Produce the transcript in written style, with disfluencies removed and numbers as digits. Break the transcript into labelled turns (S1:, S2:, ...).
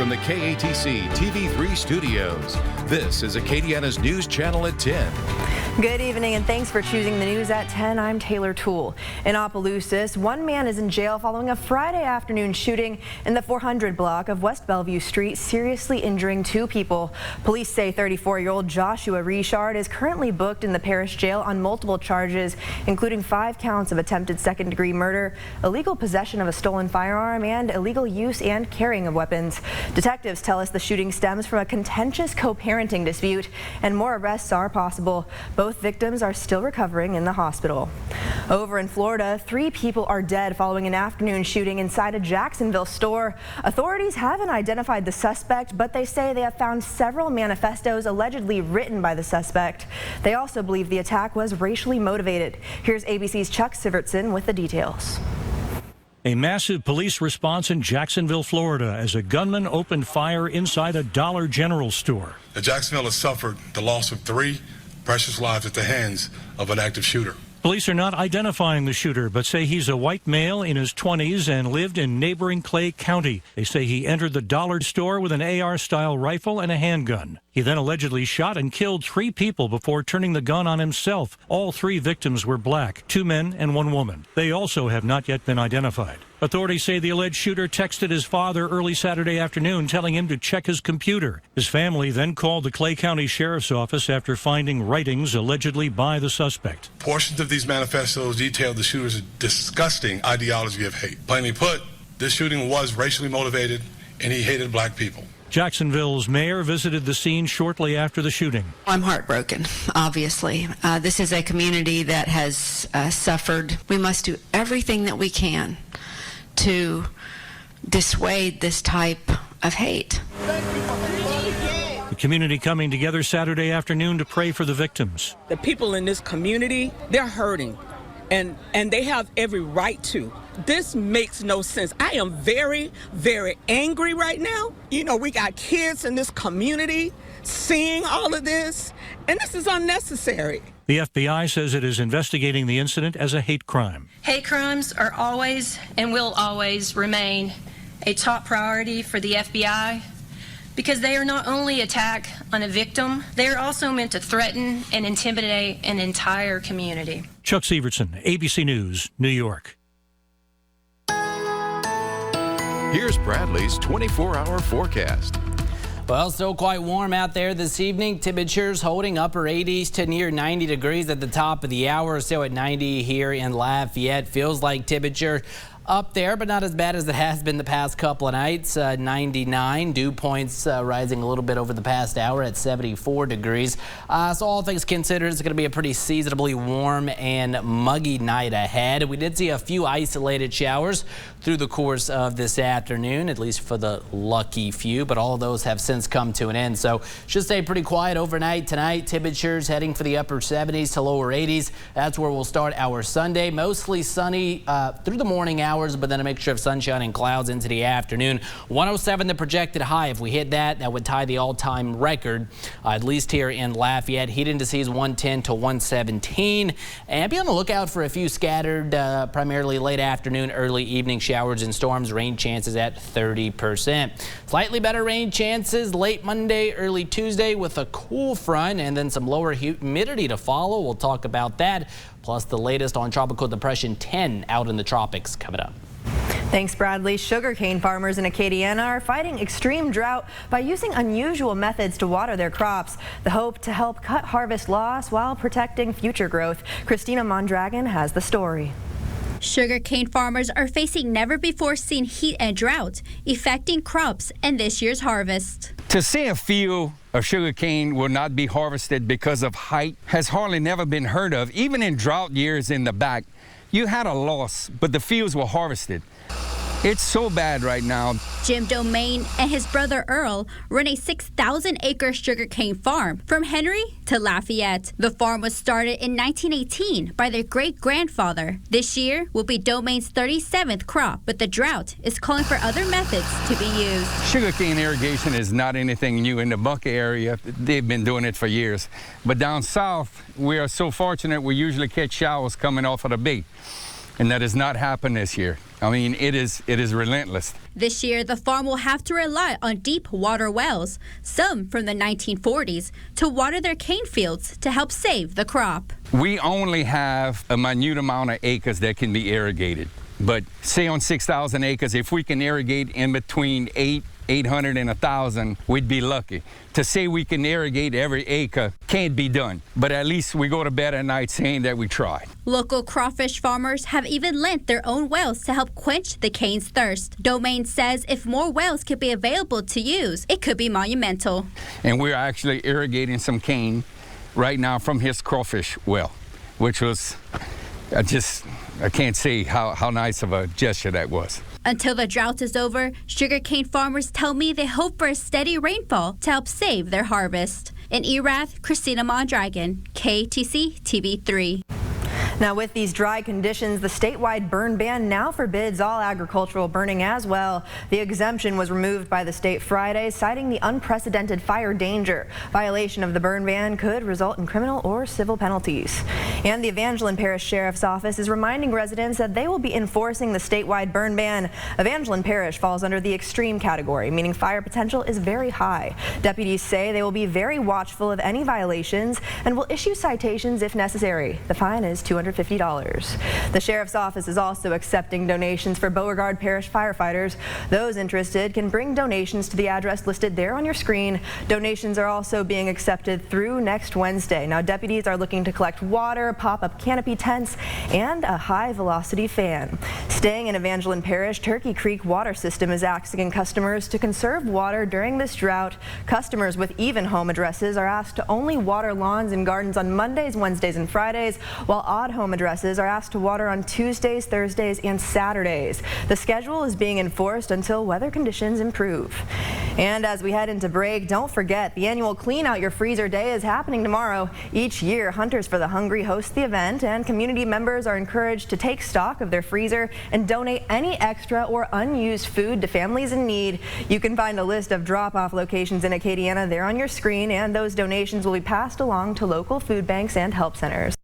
S1: from the KATC TV3 studios. This is Acadiana's News Channel at 10.
S2: Good evening and thanks for choosing the news at 10. I'm Taylor Toole. In Opelousas, one man is in jail following a Friday afternoon shooting in the 400 block of West Bellevue Street, seriously injuring two people. Police say 34-year-old Joshua Richard is currently booked in the parish jail on multiple charges, including 5 counts of attempted second-degree murder, illegal possession of a stolen firearm, and illegal use and carrying of weapons. Detectives tell us the shooting stems from a contentious co-parenting dispute, and more arrests are possible. Both victims are still recovering in the hospital. Over in Florida, 3 people are dead following an afternoon shooting inside a Jacksonville store. Authorities haven't identified the suspect, but they say they have found several manifestos allegedly written by the suspect. They also believe the attack was racially motivated. Here's ABC's Chuck Sivertson with the details.
S3: A massive police response in Jacksonville, Florida, as a gunman opened fire inside a Dollar General store.
S4: Jacksonville has suffered the loss of 3 precious lives at the hands of an active shooter.
S3: Police are not identifying the shooter, but say he's a white male in his 20s and lived in neighboring Clay County. They say he entered the dollar store with an AR-style rifle and a handgun. He then allegedly shot and killed 3 people before turning the gun on himself. All 3 victims were black, 2 men and 1 woman. They also have not yet been identified. Authorities say the alleged shooter texted his father early Saturday afternoon telling him to check his computer. His family then called the Clay County Sheriff's Office after finding writings allegedly by the suspect.
S4: Portions of these manifestos detail the shooter's disgusting ideology of hate. Plainly put, this shooting was racially motivated and he hated black people.
S3: Jacksonville's mayor visited the scene shortly after the shooting.
S5: I'm heartbroken, obviously. This is a community that has suffered. We must do everything that we can to dissuade this type of hate.
S3: The community coming together Saturday afternoon to pray for the victims.
S6: The people in this community, they're hurting, and they have every right to. This makes no sense. I am very, very angry right now. You know, we got kids in this community seeing all of this, and this is unnecessary.
S3: The FBI says it is investigating the incident as a hate crime.
S7: Hate crimes are always and will always remain a top priority for the FBI because they are not only attack on a victim, they are also meant to threaten and intimidate an entire community.
S3: Chuck Sivertson, ABC News, New York.
S1: Here's Bradley's 24-hour forecast.
S8: Well, still quite warm out there this evening. Temperatures holding upper 80s to near 90 degrees at the top of the hour. Still at 90 here in Lafayette. Feels like temperature up there, but not as bad as it has been the past couple of nights. 99. Dew points rising a little bit over the past hour at 74 degrees. So all things considered, it's going to be a pretty seasonably warm and muggy night ahead. We did see a few isolated showers through the course of this afternoon, at least for the lucky few, but all of those have since come to an end. So should stay pretty quiet overnight tonight. Temperatures heading for the upper 70s to lower 80s. That's where we'll start our Sunday. Mostly sunny through the morning hours, but then a mixture of sunshine and clouds into the afternoon. 107 the projected high. If we hit that, that would tie the all-time record, at least here in Lafayette. Heat indices 110 to 117. And be on the lookout for a few scattered, primarily late afternoon, early evening showers and storms. Rain chances at 30%. Slightly better rain chances late Monday, early Tuesday with a cool front and then some lower humidity to follow. We'll talk about that. Plus the latest on Tropical Depression 10 out in the tropics coming up.
S2: Thanks, Bradley. Sugarcane farmers in Acadiana are fighting extreme drought by using unusual methods to water their crops. The hope to help cut harvest loss while protecting future growth. Christina Mondragon has the story.
S9: Sugarcane farmers are facing never-before-seen heat and drought, affecting crops and this year's harvest.
S10: To say a field of sugarcane will not be harvested because of height has hardly never been heard of. Even in drought years in the back, you had a loss, but the fields were harvested. It's so bad right now.
S9: Jim Domain and his brother Earl run a 6,000-acre sugarcane farm from Henry to Lafayette. The farm was started in 1918 by their great-grandfather. This year will be Domain's 37th crop, but the drought is calling for other methods to be used.
S10: Sugarcane irrigation is not anything new in the Buckeye area. They've been doing it for years. But down south, we are so fortunate we usually catch showers coming off of the bay. And that has not happened this year. I mean, it is relentless.
S9: This year, the farm will have to rely on deep water wells, some from the 1940s, to water their cane fields to help save the crop.
S10: We only have a minute amount of acres that can be irrigated. But say on 6,000 acres, if we can irrigate in between 800 and 1,000, we'd be lucky. To say we can irrigate every acre can't be done, but at least we go to bed at night saying that we tried.
S9: Local crawfish farmers have even lent their own wells to help quench the cane's thirst. Domain says if more wells could be available to use, it could be monumental.
S10: And we're actually irrigating some cane right now from his crawfish well, which was I can't say how nice of a gesture that was.
S9: Until the drought is over, sugarcane farmers tell me they hope for a steady rainfall to help save their harvest. In Erath, Christina Mondragon, KATC TV3.
S2: Now, with these dry conditions, the statewide burn ban now forbids all agricultural burning as well. The exemption was removed by the state Friday, citing the unprecedented fire danger. Violation of the burn ban could result in criminal or civil penalties. And the Evangeline Parish Sheriff's Office is reminding residents that they will be enforcing the statewide burn ban. Evangeline Parish falls under the extreme category, meaning fire potential is very high. Deputies say they will be very watchful of any violations and will issue citations if necessary. The fine is $250. The Sheriff's Office is also accepting donations for Beauregard Parish firefighters. Those interested can bring donations to the address listed there on your screen. Donations are also being accepted through next Wednesday. Now, deputies are looking to collect water, pop-up canopy tents, and a high-velocity fan. Staying in Evangeline Parish, Turkey Creek Water System is asking customers to conserve water during this drought. Customers with even home addresses are asked to only water lawns and gardens on Mondays, Wednesdays, and Fridays, while odd home addresses are asked to water on Tuesdays, Thursdays, and Saturdays. The schedule is being enforced until weather conditions improve. And as we head into break, don't forget the annual Clean Out Your Freezer Day is happening tomorrow. Each year, Hunters for the Hungry host the event, and community members are encouraged to take stock of their freezer and donate any extra or unused food to families in need. You can find a list of drop-off locations in Acadiana there on your screen, and those donations will be passed along to local food banks and help centers.